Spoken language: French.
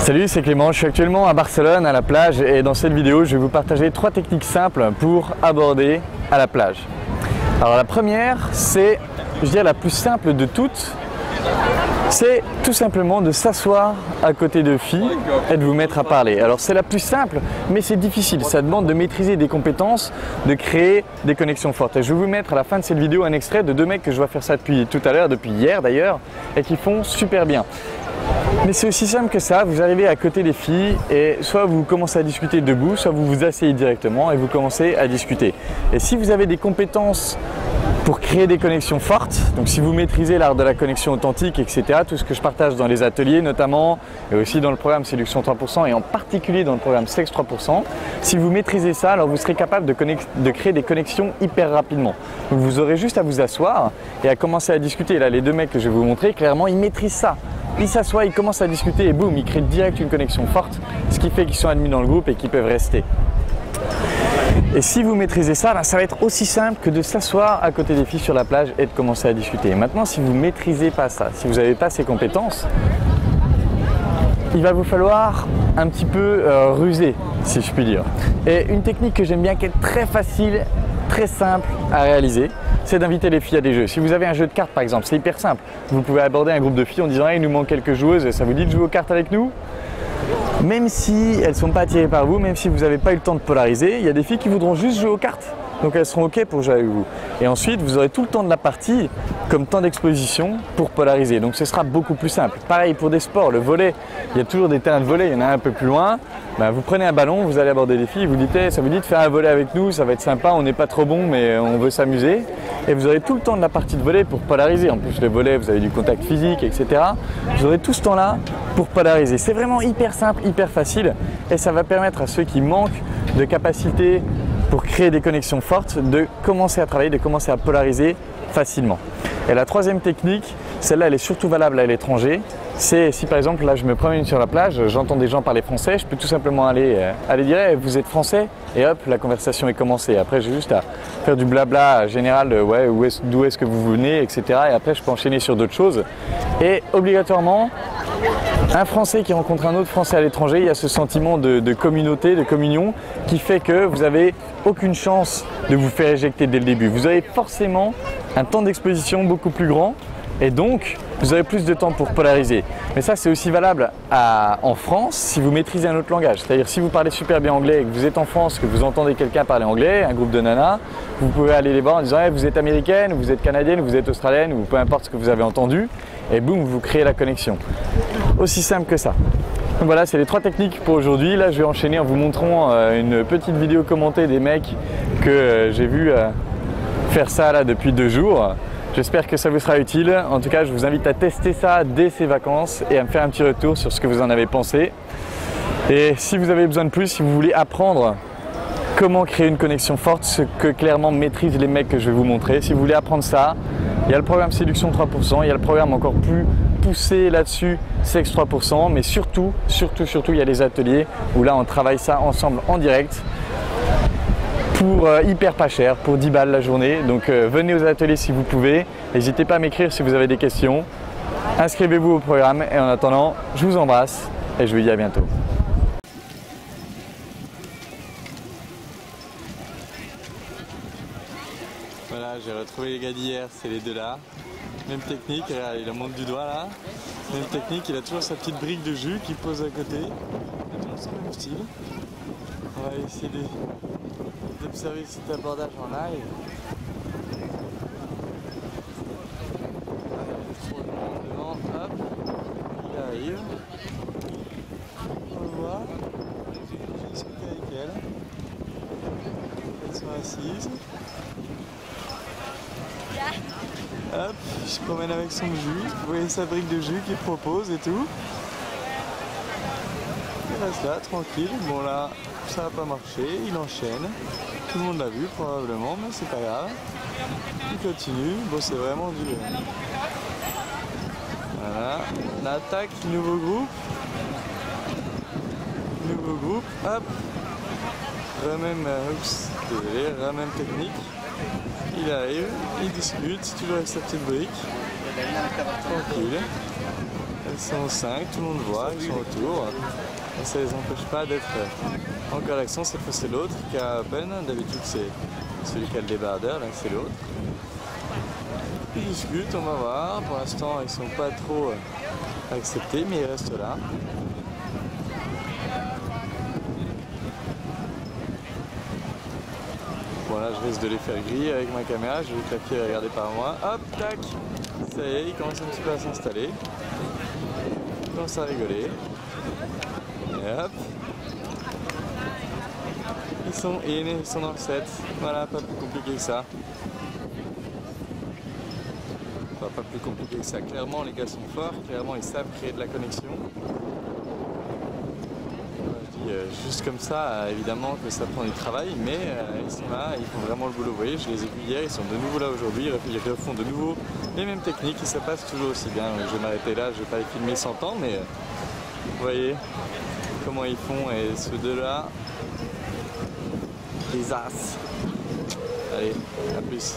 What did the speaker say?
Salut, c'est Clément, je suis actuellement à Barcelone, à la plage, et dans cette vidéo, je vais vous partager 3 techniques simples pour aborder à la plage. Alors la première, c'est, je dirais la plus simple de toutes, c'est tout simplement de s'asseoir à côté de filles et de vous mettre à parler. Alors c'est la plus simple, mais c'est difficile, ça demande de maîtriser des compétences, de créer des connexions fortes. Et je vais vous mettre à la fin de cette vidéo un extrait de 2 mecs que je vois faire ça depuis tout à l'heure, depuis hier d'ailleurs, et qui font super bien. Mais c'est aussi simple que ça, vous arrivez à côté des filles et soit vous commencez à discuter debout, soit vous vous asseyez directement et vous commencez à discuter. Et si vous avez des compétences pour créer des connexions fortes, donc si vous maîtrisez l'art de la connexion authentique, etc., tout ce que je partage dans les ateliers notamment, et aussi dans le programme Séduction 3% et en particulier dans le programme Sexe 3%, si vous maîtrisez ça, alors vous serez capable de créer des connexions hyper rapidement. Donc vous aurez juste à vous asseoir et à commencer à discuter. Là, les 2 mecs que je vais vous montrer, clairement, ils maîtrisent ça. Ils s'assoient, ils commencent à discuter et boum, ils créent direct une connexion forte, ce qui fait qu'ils sont admis dans le groupe et qu'ils peuvent rester. Et si vous maîtrisez ça, ben ça va être aussi simple que de s'asseoir à côté des filles sur la plage et de commencer à discuter. Et maintenant, si vous ne maîtrisez pas ça, si vous n'avez pas ces compétences, il va vous falloir un petit peu ruser, si je puis dire. Et une technique que j'aime bien, qui est très facile, très simple à réaliser, c'est d'inviter les filles à des jeux. Si vous avez un jeu de cartes par exemple, c'est hyper simple. Vous pouvez aborder un groupe de filles en disant hey, il nous manque quelques joueuses, ça vous dit de jouer aux cartes avec nous? Même si elles ne sont pas attirées par vous, même si vous n'avez pas eu le temps de polariser, il y a des filles qui voudront juste jouer aux cartes. Donc elles seront OK pour jouer avec vous. Et ensuite, vous aurez tout le temps de la partie comme temps d'exposition pour polariser. Donc ce sera beaucoup plus simple. Pareil pour des sports, le volley, il y a toujours des terrains de volley, il y en a un peu plus loin. Ben, vous prenez un ballon, vous allez aborder des filles, vous dites hey, ça vous dit de faire un volley avec nous, ça va être sympa, on n'est pas trop bon mais on veut s'amuser. Et vous aurez tout le temps de la partie de volley pour polariser. En plus le volley, vous avez du contact physique, etc. Vous aurez tout ce temps-là pour polariser. C'est vraiment hyper simple, hyper facile et ça va permettre à ceux qui manquent de capacité pour créer des connexions fortes, de commencer à travailler, de commencer à polariser facilement. Et la troisième technique, celle-là elle est surtout valable à l'étranger, c'est si par exemple là je me promène sur la plage, j'entends des gens parler français, je peux tout simplement aller dire hey, vous êtes français et hop la conversation est commencée. Après j'ai juste à faire du blabla général, ouais, d'où est-ce que vous venez, etc. Et après je peux enchaîner sur d'autres choses. Et obligatoirement, un Français qui rencontre un autre Français à l'étranger, il y a ce sentiment de communauté, de communion qui fait que vous n'avez aucune chance de vous faire éjecter dès le début. Vous avez forcément un temps d'exposition beaucoup plus grand et donc vous avez plus de temps pour polariser. Mais ça c'est aussi valable en France si vous maîtrisez un autre langage. C'est-à-dire si vous parlez super bien anglais et que vous êtes en France, que vous entendez quelqu'un parler anglais, un groupe de nanas, vous pouvez aller les voir en disant hey, vous êtes américaine, vous êtes canadienne, vous êtes australienne ou peu importe ce que vous avez entendu et boum, vous créez la connexion. Aussi simple que ça. Donc voilà, c'est les 3 techniques pour aujourd'hui. Là, je vais enchaîner en vous montrant une petite vidéo commentée des mecs que j'ai vu faire ça là depuis 2 jours. J'espère que ça vous sera utile. En tout cas, je vous invite à tester ça dès ces vacances et à me faire un petit retour sur ce que vous en avez pensé. Et si vous avez besoin de plus, si vous voulez apprendre comment créer une connexion forte, ce que clairement maîtrisent les mecs que je vais vous montrer, si vous voulez apprendre ça, il y a le programme Séduction 3%, il y a le programme encore plus poussé là-dessus, Sexe 3%, mais surtout, il y a les ateliers où là on travaille ça ensemble en direct pour hyper pas cher, pour 10 balles la journée. Donc venez aux ateliers si vous pouvez, n'hésitez pas à m'écrire si vous avez des questions, inscrivez-vous au programme et en attendant, je vous embrasse et je vous dis à bientôt. Voilà, j'ai retrouvé les gars d'hier, c'est les 2 là. Même technique, il a monte du doigt là. Même technique, il a toujours sa petite brique de jus qu'il pose à côté. Toujours son même style. On va essayer d'observer cet abordage en live. Trop de monde devant, hop, il arrive. On le voit. J'ai discuté avec elles. Elles sont assises. Hop, il se promène avec son jus, vous voyez sa brique de jus qu'il propose et tout. Il reste là, tranquille. Bon là, ça n'a pas marché, il enchaîne. Tout le monde l'a vu probablement, mais c'est pas grave. Il continue, bon c'est vraiment du... Voilà, on attaque, nouveau groupe. Nouveau groupe, hop. Même technique. Il arrive, il discute, toujours avec sa petite brique. Tranquille. Ils sont 5, tout le monde voit, ils sont autour. Et ça les empêche pas d'être en correction. Cette fois c'est l'autre qui a open. D'habitude c'est celui qui a le débardeur, là c'est l'autre. Ils discutent, on va voir. Pour l'instant ils sont pas trop acceptés, mais ils restent là. Bon là je risque de les faire griller avec ma caméra, je vais claquer et regarder par moi. Hop, tac. Ça y est, ils commencent un petit peu à s'installer. Ils commencent à rigoler. Et hop. Ils sont in, ils sont dans le set. Voilà, pas plus compliqué que ça. Enfin, pas plus compliqué que ça. Clairement, les gars sont forts. Clairement, ils savent créer de la connexion. Juste comme ça, évidemment que ça prend du travail, mais ils sont là, ils font vraiment le boulot. Vous voyez, je les ai vus hier, ils sont de nouveau là aujourd'hui, ils refont de nouveau les mêmes techniques et ça passe toujours aussi bien. Donc, je vais m'arrêter là, je vais pas les filmer 100 ans, mais vous voyez comment ils font et ceux deux-là, des as. Allez, à plus.